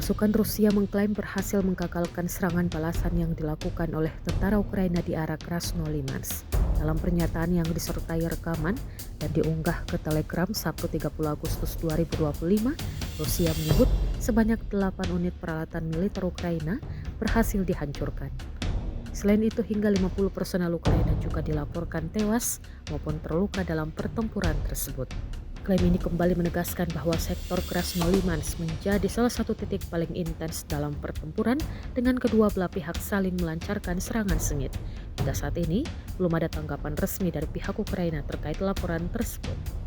Pasukan Rusia mengklaim berhasil menggagalkan serangan balasan yang dilakukan oleh tentara Ukraina di arah Krasnolimansk. Dalam pernyataan yang disertai rekaman dan diunggah ke Telegram Sabtu 30 Agustus 2025, Rusia menyebut sebanyak 8 unit peralatan militer Ukraina berhasil dihancurkan. Selain itu, hingga 50 personel Ukraina juga dilaporkan tewas maupun terluka dalam pertempuran tersebut. Klaim ini kembali menegaskan bahwa sektor Krasnolimansk menjadi salah satu titik paling intens dalam pertempuran dengan kedua belah pihak saling melancarkan serangan sengit. Hingga saat ini, belum ada tanggapan resmi dari pihak Ukraina terkait laporan tersebut.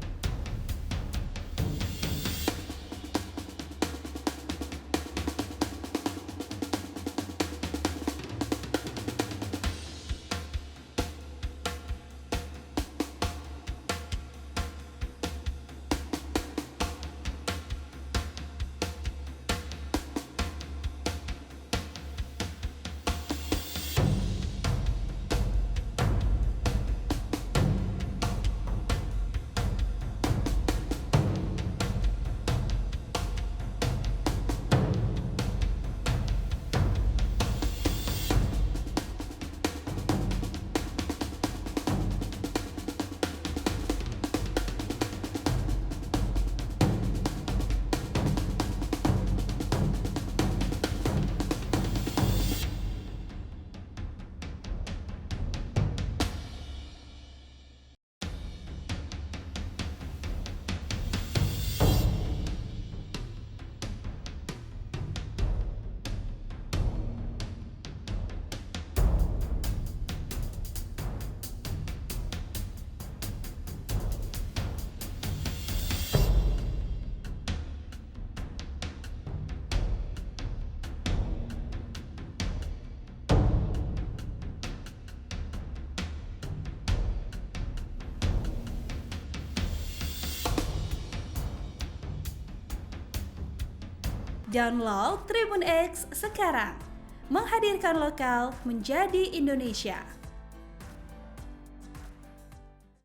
Download Tribun X sekarang, menghadirkan lokal menjadi Indonesia.